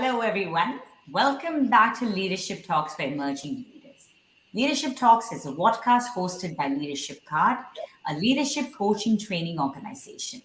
Hello, everyone. Welcome back to Leadership Talks for Emerging Leaders. Leadership Talks is a podcast hosted by Leadership Card, a leadership coaching training organization.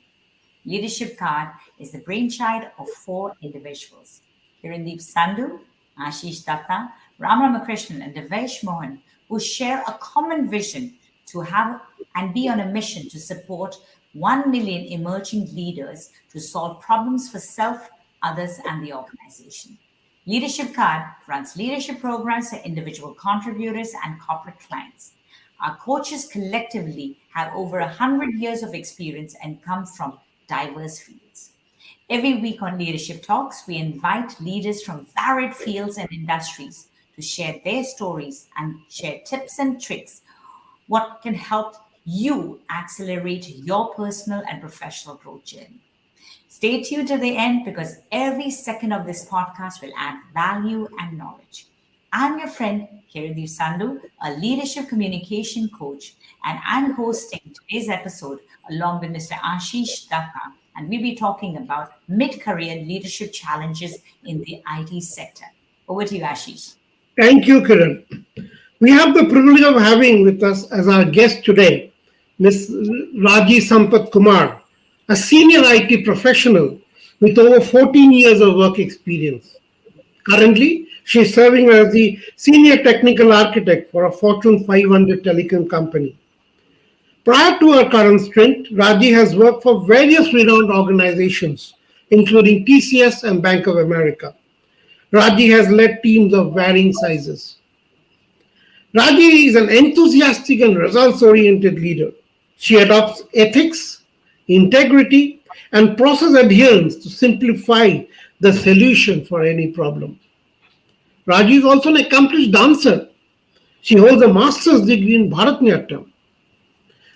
Leadership Card is the brainchild of four individuals: Kirandeep Sandhu, Ashish Datta, Ram Ramakrishnan, and Devesh Mohan, who share a common vision to have and be on a mission to support 1 million emerging leaders to solve problems for self, others, and the organization. Leadership Card runs leadership programs for individual contributors and corporate clients. Our coaches collectively have over 100 years of experience and come from diverse fields. Every week on Leadership Talks, we invite leaders from varied fields and industries to share their stories and share tips and tricks what can help you accelerate your personal and professional growth journey. Stay tuned to the end because every second of this podcast will add value and knowledge. I'm your friend, Kirandeep Sandhu, a leadership communication coach, and I'm hosting today's episode along with Mr. Ashish Datta, and we'll be talking about mid-career leadership challenges in the IT sector. Over to you, Ashish. Thank you, Kiran. We have the privilege of having with us as our guest today Ms. Raji Sampathkumar, a senior IT professional with over 14 years of work experience. Currently, she is serving as the senior technical architect for a Fortune 500 telecom company. Prior to her current stint, Raji has worked for various renowned organizations, including TCS and Bank of America. Raji has led teams of varying sizes. Raji is an enthusiastic and results-oriented leader. She adopts ethics, integrity, and process adherence to simplify the solution for any problem. Raji is also an accomplished dancer. She holds a master's degree in Bharatanatyam.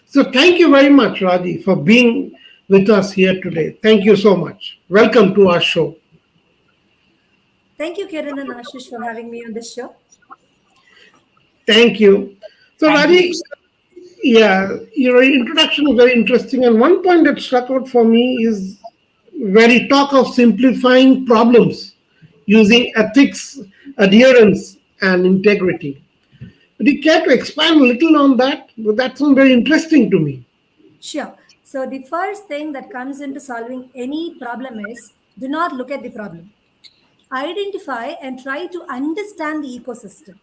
So thank you very much, Raji, for being with us here today. Thank you so much. Welcome to our show. Thank you, Kiran and Ashish, for having me on this show. Thank you. So, Thank Raji, your introduction was very interesting. And one point that struck out for me is where you talk of simplifying problems using ethics, adherence, and integrity. Would you care to expand a little on that? That sounds very interesting to me. Sure. So, the first thing that comes into solving any problem is do not look at the problem. Identify and try to understand the ecosystem.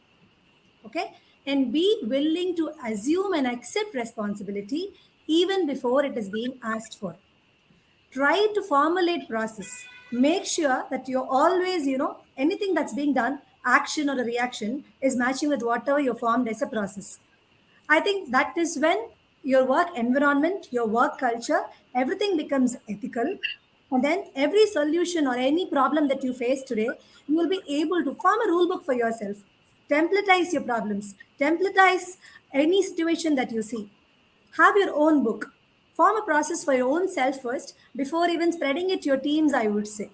Okay? And be willing to assume and accept responsibility even before it is being asked for. Try to formulate process. Make sure that you're always, anything that's being done, action or a reaction, is matching with whatever you formed as a process. I think that is when your work environment, your work culture, everything becomes ethical. And then every solution or any problem that you face today, you will be able to form a rule book for yourself. Templatize your problems. Templatize any situation that you see. Have your own book. Form a process for your own self first before even spreading it to your teams, I would say.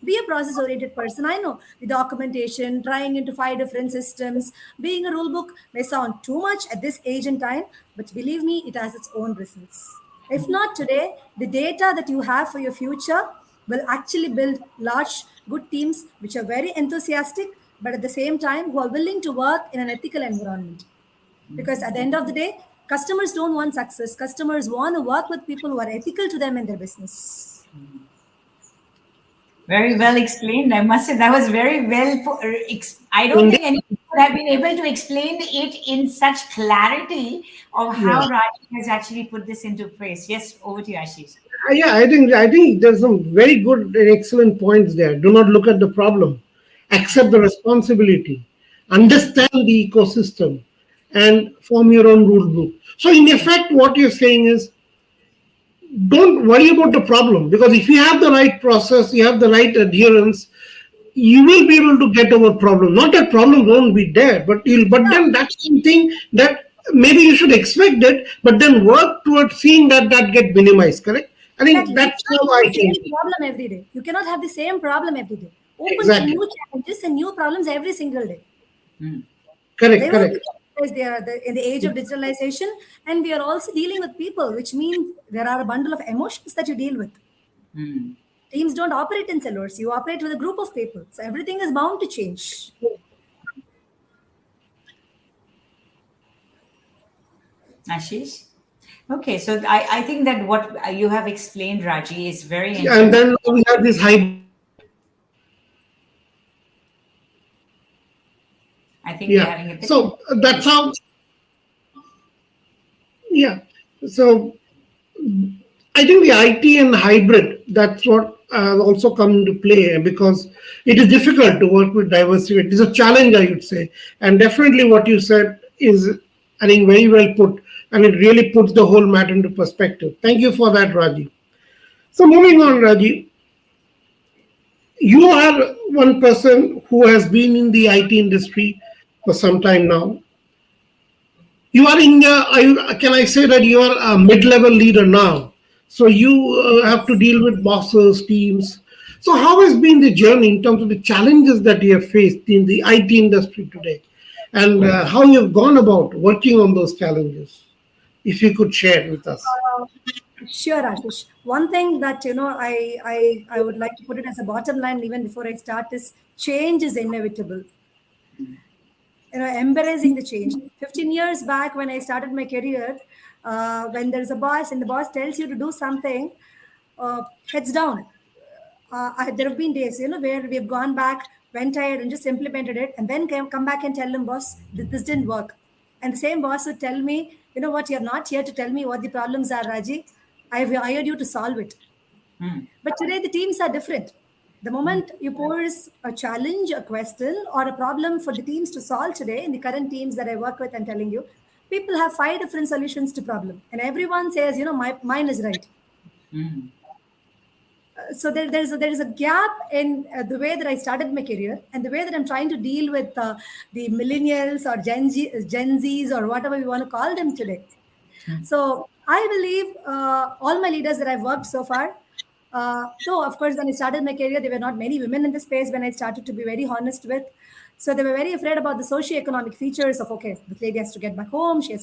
Be a process oriented person. I know the documentation, trying into 5 different systems, being a rule book may sound too much at this age and time, but believe me, it has its own results. If not today, the data that you have for your future will actually build large, good teams which are very enthusiastic, but at the same time who are willing to work in an ethical environment. Because at the end of the day, customers don't want success. Customers want to work with people who are ethical to them in their business. Very well explained. I must say that was very well. I don't think anyone would have been able to explain it in such clarity of how Yeah. Raji has actually put this into place. Yes, over to you, Ashish. Yeah, I think there's some very good and excellent points there. Do not look at the problem. Accept the responsibility. Understand the ecosystem and form your own rule book. So in effect, what you're saying is don't worry about the problem, because if you have the right process, you have the right adherence, you will be able to get over problem. Not that problems won't be there, but then that's something that maybe you should expect it, but then work towards seeing that get minimized. Correct? I think Exactly. that's You how cannot I have the think. same problem every day. You cannot have the same problem every day. Open to Exactly. new challenges and new problems every single day. Correct. They will be Correct. because they are in the age of digitalization, and we are also dealing with people, which means there are a bundle of emotions that you deal with. Teams don't operate in silos. You operate with a group of people. So everything is bound to change. Ashish? Okay, so I think that what you have explained, Raji, is very And interesting. then we have this hybrid. I think we are Yeah. having a bit of So that's how. Yeah. So I think the IT and hybrid, that's what also come into play because it is difficult to work with diversity. It is a challenge, I would say. And definitely what you said is, I think, very well put. And it really puts the whole matter into perspective. Thank you for that, Raji. So moving on, Raji, you are one person who has been in the IT industry for some time now. You are in can I say that you are a mid-level leader now, so you have to Yes. deal with bosses, teams. So how has been the journey in terms of the challenges that you have faced in the IT industry today, and how you have gone about working on those challenges, if you could share with us. Uh, sure, Ashish. One thing that I would like to put it as a bottom line even before I start is change is inevitable. Embracing the change. 15 years back when I started my career, when there's a boss and the boss tells you to do something, heads down. There have been days, where we have gone back, went ahead and just implemented it, and then come back and tell them, boss, this didn't work. And the same boss would tell me, you know what, you're not here to tell me what the problems are, Raji. I've hired you to solve it. Hmm. But today the teams are different. The moment you pose a challenge, a question, or a problem for the teams to solve today, in the current teams that I work with, I'm telling you, people have five different solutions to problem, and everyone says, mine is right. Hmm. So there is a gap in the way that I started my career and the way that I'm trying to deal with the millennials or Gen Zs or whatever we want to call them today. So I believe all my leaders that I've worked so far, though of course when I started my career, there were not many women in the space when I started to be very honest with. So they were very afraid about the socio-economic features of okay, the lady has to get back home, she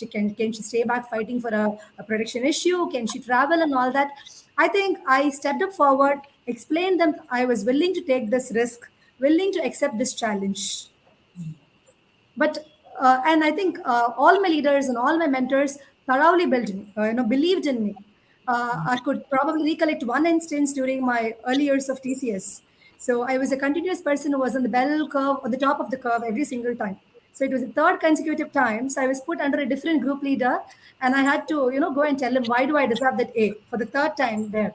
can she stay back fighting for a production issue, can she travel and all that. I think I stepped up forward, explained them I was willing to take this risk, willing to accept this challenge. But and I think all my leaders and all my mentors thoroughly built me, believed in me. I could probably recollect one instance during my early years of TCS. So I was a continuous person who was on the bell curve, on the top of the curve every single time. So it was the third consecutive time, so I was put under a different group leader, and I had to go and tell him why do I deserve that A for the third time there.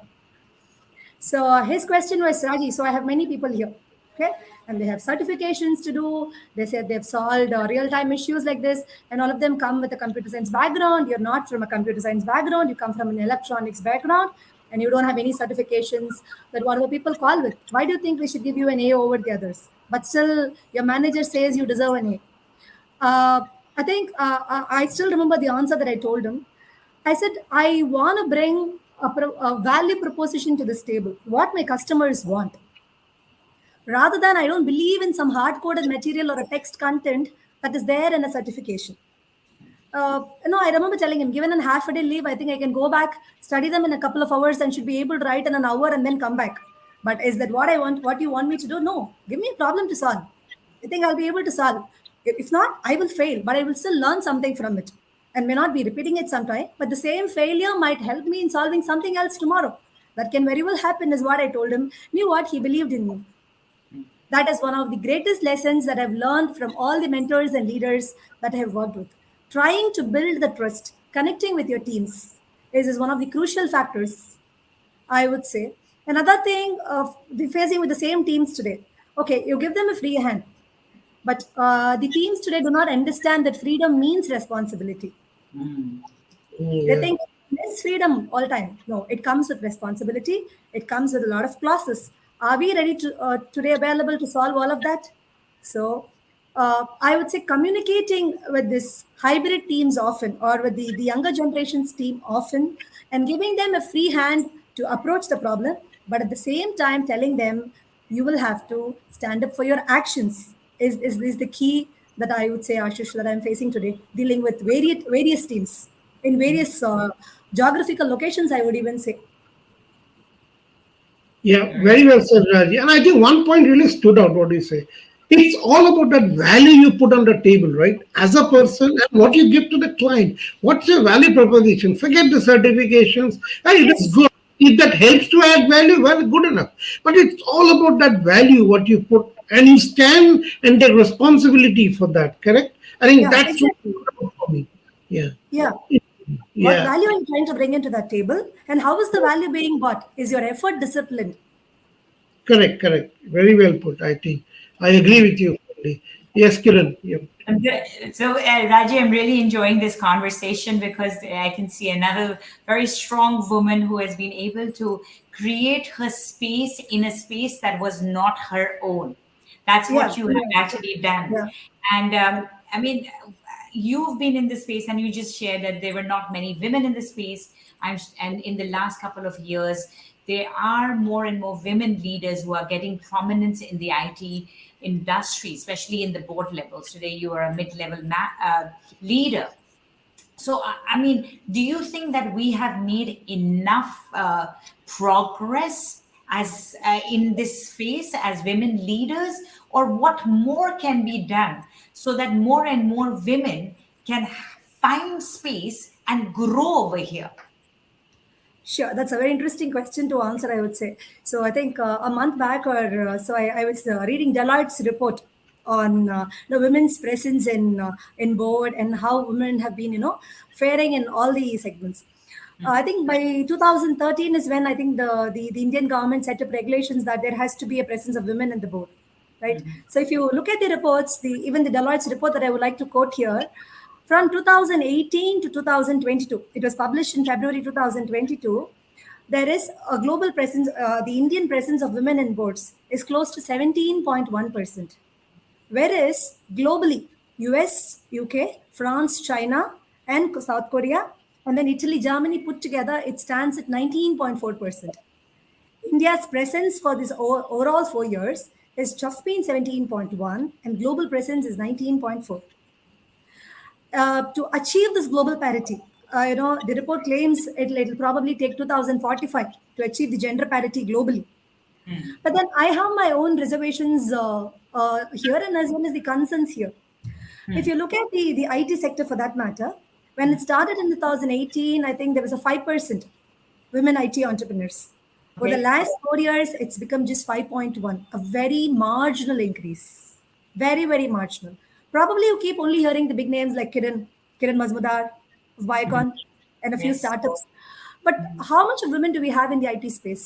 So his question was, Raji, so I have many people here, okay? And they have certifications to do. They said they've solved real-time issues like this, and all of them come with a computer science background. You're not from a computer science background. You come from an electronics background, and you don't have any certifications that whatever people call with. Why do you think we should give you an A over the others? But still, your manager says you deserve an A. Uh, I think I still remember the answer that I told him. I said, I want to bring a value proposition to this table, what my customers want. Rather than I don't believe in some hard coded material or a text content that is there in a certification. I remember telling him, given a half a day leave, I think I can go back, study them in a couple of hours, and should be able to write in an hour and then come back. But is that what I want? What you want me to do? No. Give me a problem to solve. I think I'll be able to solve. If not, I will fail, but I will still learn something from it, and may not be repeating it sometime. But the same failure might help me in solving something else tomorrow. That can very well happen, is what I told him. Knew what he believed in me. That is one of the greatest lessons that I've learned from all the mentors and leaders that I have worked with. Trying to build the trust, connecting with your teams is one of the crucial factors, I would say. Another thing of the facing with the same teams today. Okay, you give them a free hand, but the teams today do not understand that freedom means responsibility. Hmm. They Yeah. think less freedom all time. No, it comes with responsibility. It comes with a lot of clauses. Are we ready to today available to solve all of that? So I would say communicating with this hybrid teams often, or with the younger generations team often, and giving them a free hand to approach the problem, but at the same time telling them you will have to stand up for your actions is the key that I would say, Ashish, that I'm facing today, dealing with various teams in various geographical locations, I would even say. Yeah, very well said, Raji. And I think one point really stood out. What do you say? It's all about that value you put on the table, right? As a person and what you give to the client. What's your value proposition? Forget the certifications. And it is Yes. good. If that helps to add value, well, good enough. But it's all about that value, what you put, and you stand and take responsibility for that, correct? I think Yeah, that's what exactly. for me. Yeah. Yeah. What Yeah. value are you trying to bring into that table? And how is the value being bought? Is your effort disciplined? Correct, correct. Very well put, I think. I agree with you. Fully. Yes, Kiran. Yeah. So, Raji, I'm really enjoying this conversation because I can see another very strong woman who has been able to create her space in a space that was not her own. That's Yeah. what you have Yeah. actually done. Yeah. And I mean, you've been in this space and you just shared that there were not many women in the space. And in the last couple of years, there are more and more women leaders who are getting prominence in the IT industry, especially in the board levels. Today, you are a mid-level leader. So, I mean, do you think that we have made enough progress as in this space as women leaders, or what more can be done so that more and more women can find space and grow over here? Sure, that's a very interesting question to answer, I would say. So I think a month back or so, I was reading Deloitte's report on the women's presence in board and how women have been, faring in all the segments. I think by 2013 is when I think the Indian government set up regulations that there has to be a presence of women in the board, right? So if you look at the reports, even the Deloitte's report that I would like to quote here, from 2018 to 2022, it was published in February 2022. There is a global presence, the Indian presence of women in boards is close to 17.1%. Whereas globally, US, UK, France, China, and South Korea, and then Italy, Germany put together, it stands at 19.4%. India's presence for this overall 4 years has just been 17.1, and global presence is 19.4. To achieve this global parity, the report claims it'll probably take 2045 to achieve the gender parity globally. But then I have my own reservations here and as well as the concerns here. If you look at the IT sector for that matter, when it started in 2018, I think there was a 5% women IT entrepreneurs. For the Okay. last 4 years, it's become just 5.1, a very marginal increase. Very, very marginal. Probably you keep only hearing the big names like Kiran Mazmudar of Biocon, and a few Yes. startups. But how much of women do we have in the IT space?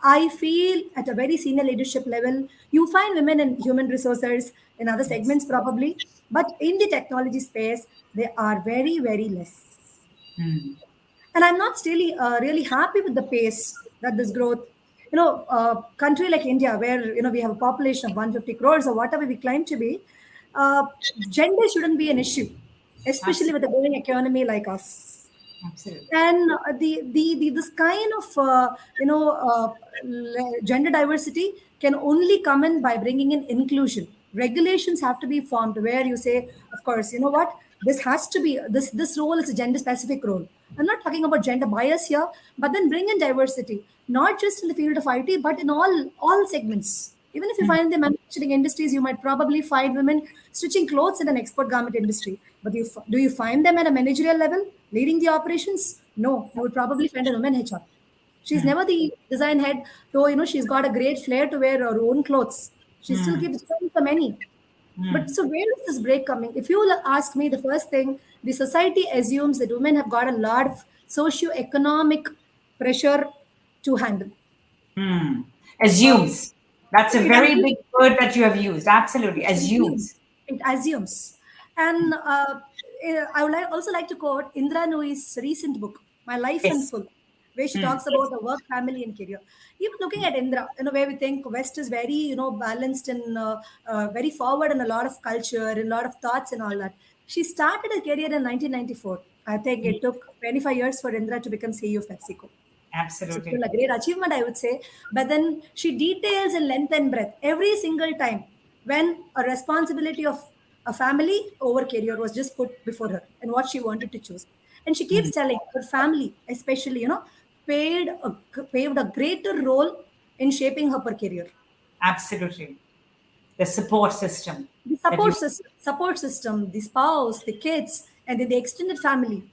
I feel at a very senior leadership level, you find women in human resources in other Yes. segments probably, but in the technology space, they are very, very less. And I'm not really happy with the pace that this growth. Country like India, where we have a population of 150 crores or whatever we claim to be, uh, gender shouldn't be an issue, especially with a Absolutely. growing economy like us. Absolutely. And the this kind of gender diversity can only come in by bringing in inclusion. Regulations have to be formed where you say, of course, you know what, this has to be this role is a gender specific role. I'm not talking about gender bias here, but then bring in diversity, not just in the field of IT, but in all segments. Even if you find the manufacturing industries, you might probably find women stitching clothes in an export garment industry. But do you find them at a managerial level leading the operations? No, you would probably find a woman HR. She's never the design head, though she's got a great flair to wear her own clothes. She still keeps designing for many. But so where is this break coming? If you will ask me, the first thing, the society assumes that women have got a lot of socio-economic pressure to handle. Uh, Assumes. That's a it very assumes big word that you have used. Absolutely. it assumes. Assumes. It assumes. And I would also like to quote Indra Nooyi's recent book, My Life in Yes. Full, where she talks about the work, family, and career. Even looking at Indra, where we think West is very, balanced and very forward in a lot of culture, and a lot of thoughts and all that. She started her career in 1994. I think it took 25 years for Indra to become CEO of PepsiCo. It's still Absolutely. a great achievement, I would say. But then she details in length and breadth every single time when a responsibility of a family over career was just put before her and what she wanted to choose. And she keeps telling her family, especially, paved a greater role in shaping her career. Absolutely. The support system The that you. support system, the spouse, the kids, and then the extended family.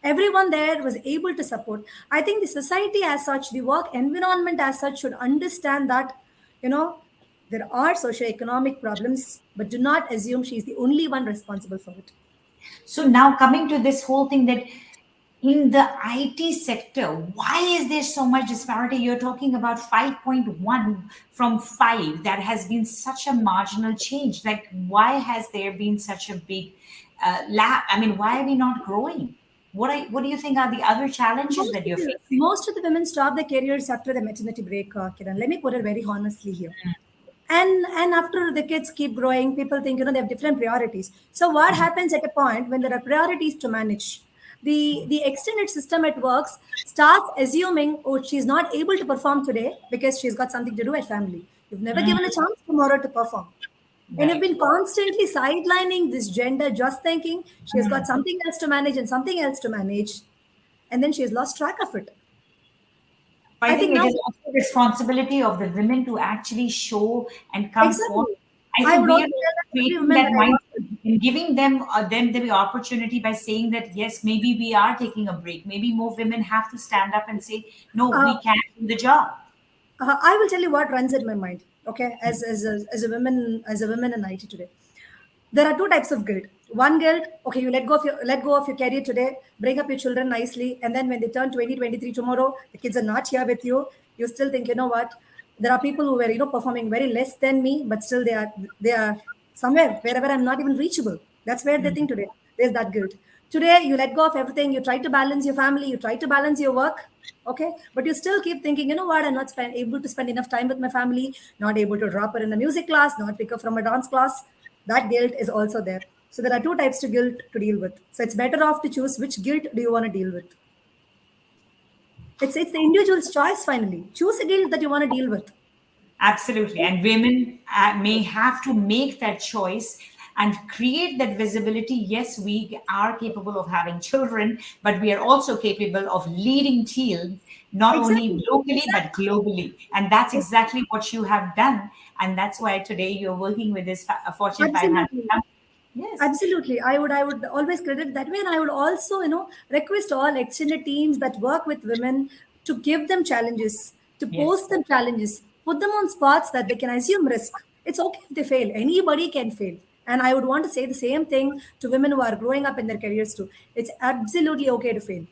Everyone there was able to support. I think the society as such, the work environment as such, should understand that, you know, there are socioeconomic problems, but do not assume she's the only one responsible for it. So now coming to this whole thing that in the IT sector, why is there so much disparity? You're talking about 5.1 from 5. That has been such a marginal change. Like, why has there been such a big I mean, why are we not growing? What do you think are the other challenges that you're facing? Most of the women stop their careers after the maternity break, Kiran. Let me put it very honestly here. And after the kids keep growing, people think, they have different priorities. So what happens at a point when there are priorities to manage? The extended system at works starts assuming, oh, she's not able to perform today because she's got something to do at family. You've never Mm, given a chance tomorrow to perform. And you've right. been constantly sidelining this gender, just thinking she has got something else to manage and something else to manage, and then she has lost track of it. I I think think it now, is also responsibility of the women to actually show and come forth. exactly. I I think would we also are tell that every creating woman that that I work with. mindset and giving them the opportunity by saying that yes, maybe we are taking a break. Maybe more women have to stand up and say, no, Uh, we can't do the job. I will tell you what runs in my mind. Okay, as a woman in IT today, there are two types of guilt. One guilt, okay, you let go of your career today, bring up your children nicely, and then when they turn 2023 tomorrow, the kids are not here with you. You still think, you know what? There are people who were performing very less than me, but still they are somewhere wherever I'm not even reachable. That's where they think today. There's that guilt. Today you let go of everything. You try to balance your family. You try to balance your work. Okay, but you still keep thinking, you know what? I'm not able to spend enough time with my family. Not able to drop her in a music class. Not pick up from a dance class. That guilt is also there. So there are two types to guilt to deal with. So it's better off to choose which guilt do you want to deal with. It's the individual's choice finally. Choose a guilt that you want to deal with. Absolutely. And women may have to make that choice and create that visibility. Yes, we are capable of having children, but we are also capable of leading teams, not only Exactly. locally, but Exactly. globally. And that's Yes, exactly what you have done. And that's why today you're working with this Fortune 500 absolutely. company. Yes, Absolutely. I would always credit that way. And I would also, request all extended teams that work with women to give them challenges, to yes. post them challenges, put them on spots that they can assume risk. It's okay if they fail. Anybody can fail. And I would want to say the same thing to women who are growing up in their careers too. It's absolutely okay to fail.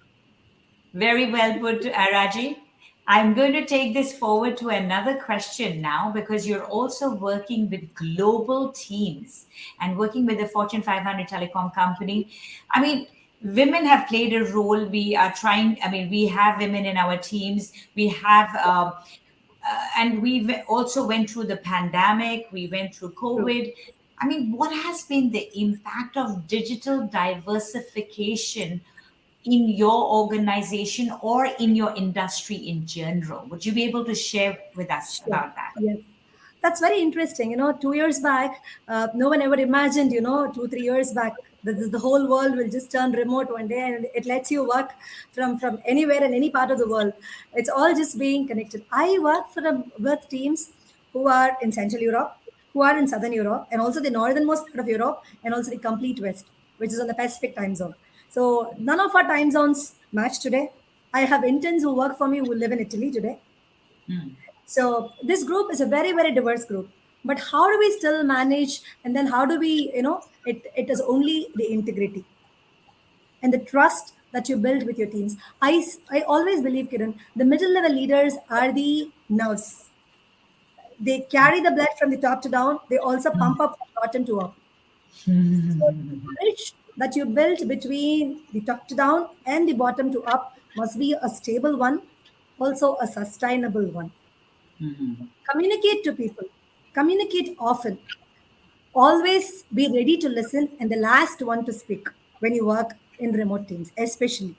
Very well put, Raji. I'm going to take this forward to another question now because you're also working with global teams and working with the Fortune 500 telecom company. I mean, women have played a role. We are trying, I mean, we have women in our teams. We have, and we also went through the pandemic, we went through True. COVID. I mean, what has been the impact of digital diversification in your organization or in your industry in general? Would you be able to share with us Sure. about that? Yes. That's very interesting. 2 years back, no one ever imagined, 2, 3 years back, that the whole world will just turn remote one day and it lets you work from anywhere in any part of the world. It's all just being connected. I work with teams who are in Central Europe, who are in Southern Europe, and also the northernmost part of Europe, and also the complete West, which is on the Pacific time zone. So none of our time zones match today. I have interns who work for me who live in Italy today. So this group is a very, very diverse group. But how do we still manage? And then how do we, it is only the integrity and the trust that you build with your teams. I always believe, Kiran, the middle level leaders are the nerves. They carry the blood from the top to down. They also pump up from bottom to up. So the bridge that you built between the top to down and the bottom to up must be a stable one, also a sustainable one. Communicate to people, communicate often, always be ready to listen and the last one to speak when you work in remote teams, especially.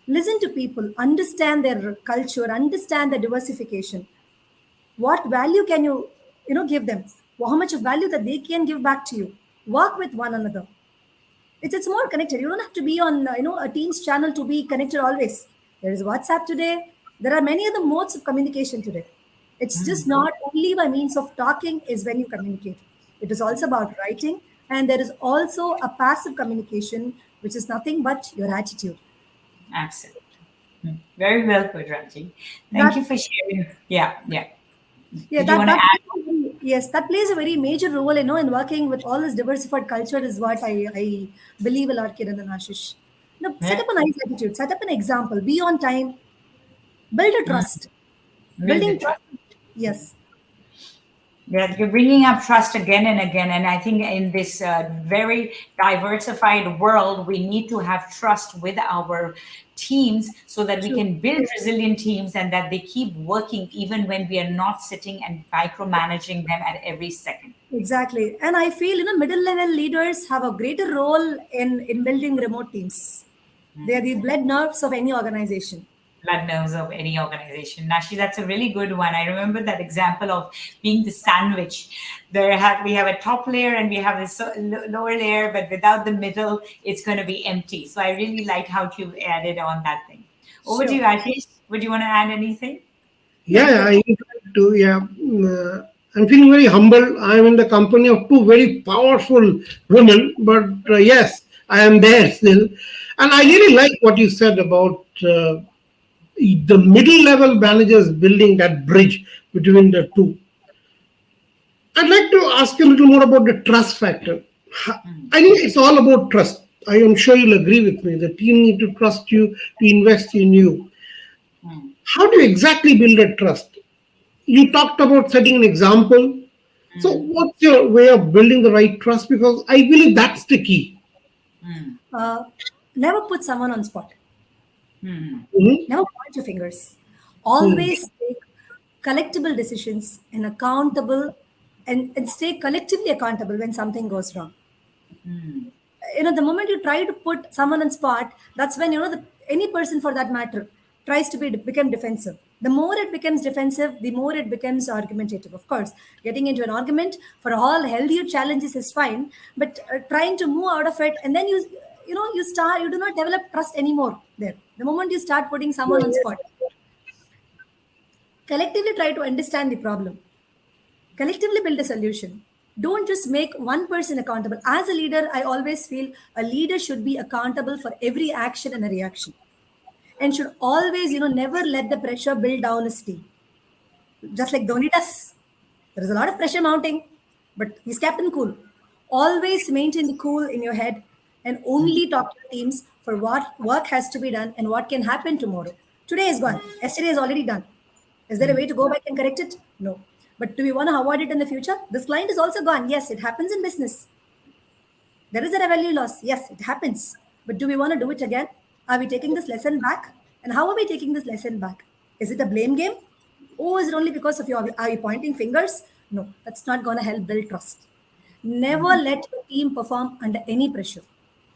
Listen to people, understand their culture, understand the diversification. What value can you give them? How much of value that they can give back to you? Work with one another. It's more connected. You don't have to be on a Teams channel to be connected always. There is WhatsApp today. There are many other modes of communication today. It's just not only by means of talking is when you communicate. It is also about writing, and there is also a passive communication, which is nothing but your attitude. Absolutely. Very well put, Raji. Thank That you for sharing. Yeah, yeah. yeah, Did you want to add? yes, that plays a very major role, in working with all this diversified culture is what I believe a lot, Kiran and Ashish. Set Yeah. up a nice attitude, set up an example, be on time, build a trust. Build the Building trust. trust, yes, Yeah, you're bringing up trust again and again. And I think in this very diversified world, we need to have trust with our teams so that we true. can build resilient teams and that they keep working even when we are not sitting and micromanaging them at every second. Exactly. And I feel, middle level leaders have a greater role in building remote teams. They are the blood nerves of any organization. Blood nerves of any organization. Nashi, that's a really good one. I remember that example of being the sandwich. We have a top layer and we have a lower layer, but without the middle, it's going to be empty. So I really liked how you added on that thing. Over to you, Sure. Ashish. Would you want to add anything? Yeah, Yeah, I would like to. Yeah, I'm feeling very humble. I'm in the company of two very powerful women, but yes, I am there still. And I really like what you said about the middle level managers building that bridge between the two. I'd like to ask you a little more about the trust factor. I think it's all about trust. I am sure you'll agree with me. The team need to trust you to invest in you. How do you exactly build a trust? You talked about setting an example. So, what's your way of building the right trust? Because I believe that's the key. uh, never put someone on spot. Mhm. Never point your fingers. Hmm. Always take collectible decisions and accountable, and stay collectively accountable when something goes wrong. The moment you try to put someone on spot, that's when any person for that matter tries to become defensive. The more it becomes defensive, the more it becomes argumentative. Of course, getting into an argument for all healthier challenges is fine, but trying to move out of it, and then you do not develop trust anymore there. The moment you start putting someone on spot, collectively try to understand the problem, collectively build a solution. Don't just make one person accountable. As a leader, I always feel a leader should be accountable for every action and a reaction, and should always, never let the pressure build down his team. Just like Dhoni does. There is a lot of pressure mounting, but he's kept in cool. Always maintain the cool in your head and only talk to the teams for what work has to be done and what can happen tomorrow. Today is gone. Yesterday is already done. Is there a way to go back and correct it? No. But do we want to avoid it in the future? This client is also gone. Yes, it happens in business. There is a revenue loss. Yes, it happens. But do we want to do it again? Are we taking this lesson back? And how are we taking this lesson back? Is it a blame game? Or is it only because of your, are you pointing fingers? No, that's not going to help build trust. Never let your team perform under any pressure.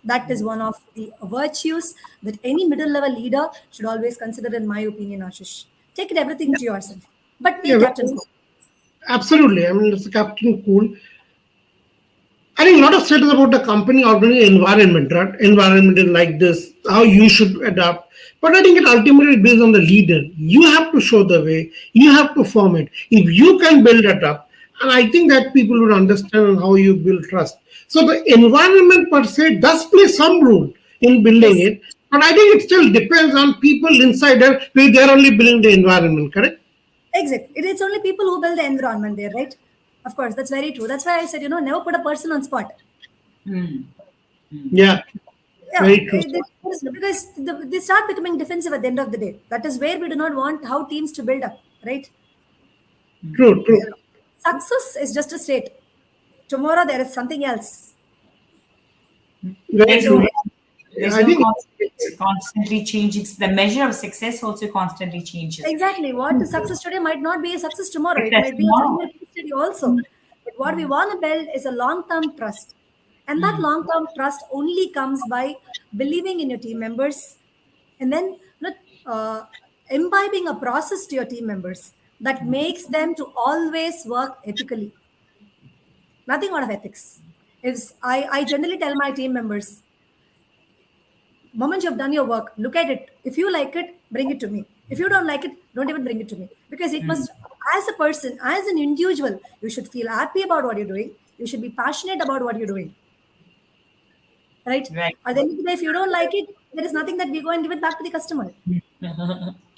That is one of the virtues that any middle level leader should always consider, in my opinion, Ashish. Take it everything to yourself, but be a Yeah, captain. well, absolutely. I mean, it's a Captain Cool. I think a lot of said is about the company organizing environment, right? Environment is like this, how you should adapt. But I think it ultimately based on the leader. You have to show the way, you have to form it. If you can build it up, and I think that people would understand how you build trust. So the environment per se does play some role in building Yes, it, but I think it still depends on people inside there, where they're only building the environment, correct? exit. It's only people who build the environment there, right? Of course, that's very true. That's why I said, never put a person on spot. Yeah, Yeah, very true. because they start becoming defensive at the end of the day. That is where we do not want how teams to build up, right? True, true. Success is just a state. Tomorrow there is something else. Very There's true. no So there's I no think constantly changing. The measure of success also constantly changes. exactly, what is success today might not be a success tomorrow. It Success might be a tomorrow. failure today also. But what we want to build is a long-term trust, and that long-term trust only comes by believing in your team members, and then uh, imbibing a process to your team members that makes them to always work ethically. Nothing out of ethics. I generally tell my team members, moment you've done your work, look at it. If you like it, bring it to me. If you don't like it, don't even bring it to me. Because it must as a person, as an individual, you should feel happy about what you're doing. You should be passionate about what you're doing, right? Right. At the end of the day, if you don't like it, there is nothing that we go and give it back to the customer.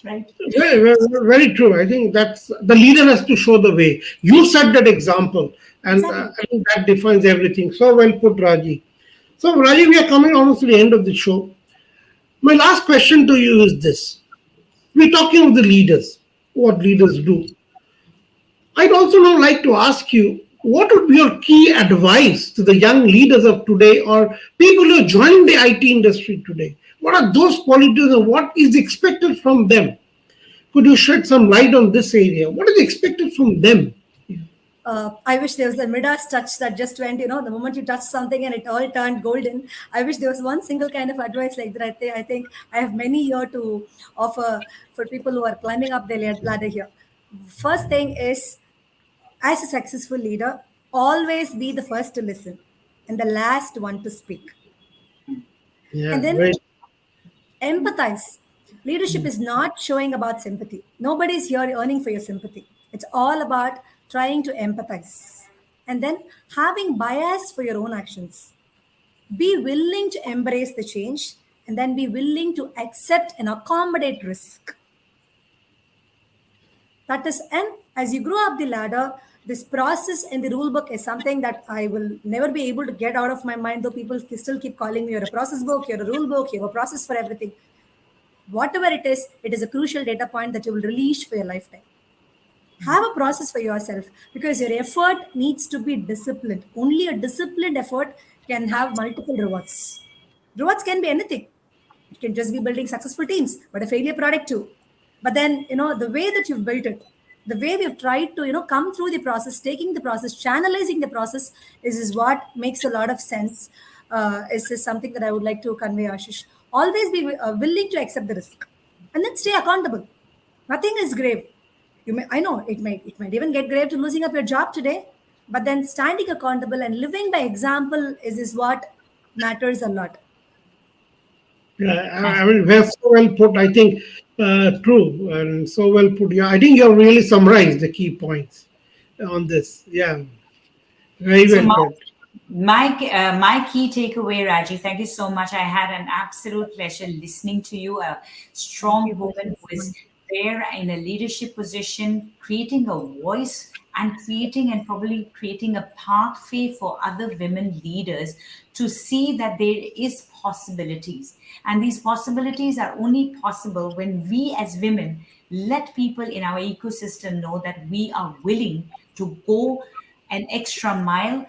Right. Very true. I think that's the leader has to show the way. You set that example, and Exactly. I think that defines everything. So well put, Raji. So, Raji, we are coming almost to the end of the show. My last question to you is this: we're talking of the leaders, what leaders do. I'd also now like to ask you, what would be your key advice to the young leaders of today or people who are joining the IT industry today? What are those qualities and what is expected from them? Could you shed some light on this area? What is expected from them? I wish there was a Midas touch that just went, the moment you touch something and it all turned golden. I wish there was one single kind of advice like that. I think I have many here to offer for people who are climbing up their ladder here. First thing is, as a successful leader, always be the first to listen and the last one to speak. Yeah, And then very. empathize. Leadership is not showing about sympathy. Nobody's here earning for your sympathy. It's all about trying to empathize. And then having bias for your own actions. Be willing to embrace the change and then be willing to accept and accommodate risk. That is, and as you grow up the ladder, this process in the rule book is something that I will never be able to get out of my mind, though people still keep calling me, you're a process book, you're a rule book, you have a process for everything. Whatever it is a crucial data point that you will release for your lifetime. Have a process for yourself because your effort needs to be disciplined. Only a disciplined effort can have multiple rewards. Rewards can be anything. It can just be building successful teams, but a failure product too. But then, the way that you've built it, the way we've tried to, come through the process, taking the process, channelizing the process is what makes a lot of sense. Is something that I would like to convey, Ashish. Always be willing to accept the risk and then stay accountable. Nothing is grave. I know it might even get grave to losing up your job today, but then standing accountable and living by example is what matters a lot. Yeah, I mean, very so well put. I think true and so well put. Yeah, I think you have really summarized the key points on this. Yeah, very So well put. my key takeaway, Raji, thank you so much. I had an absolute pleasure listening to you, a Thank strong you for woman who is listening. there in a leadership position, creating a voice and creating a pathway for other women leaders to see that there is possibilities. And these possibilities are only possible when we as women let people in our ecosystem know that we are willing to go an extra mile,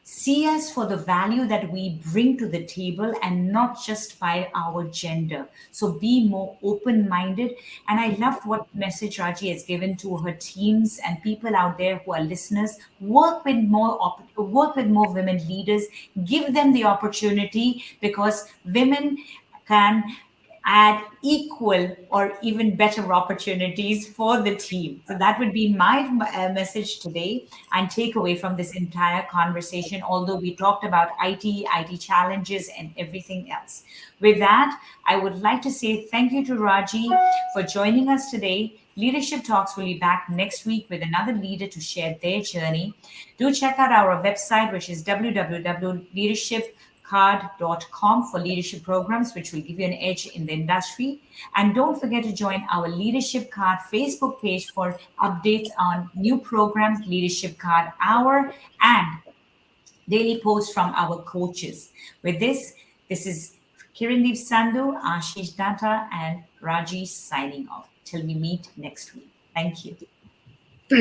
see us for the value that we bring to the table and not just by our gender. So be more open minded. And I loved what message Raji has given to her teams and people out there who are listeners. Work with more women leaders, give them the opportunity, because women can add equal or even better opportunities for the team. So that would be my message today and take away from this entire conversation, although we talked about IT challenges and everything else. With that, I would like to say thank you to Raji for joining us today. Leadership Talks will be back next week with another leader to share their journey. Do check out our website, which is www.leadershipcard.com for leadership programs, which will give you an edge in the industry. And don't forget to join our Leadership Card Facebook page for updates on new programs, Leadership Card Hour, and daily posts from our coaches. With this is Kirandeep Sandhu, Ashish Datta, and Raji signing off. Till we meet next week. Thank you. Thank you.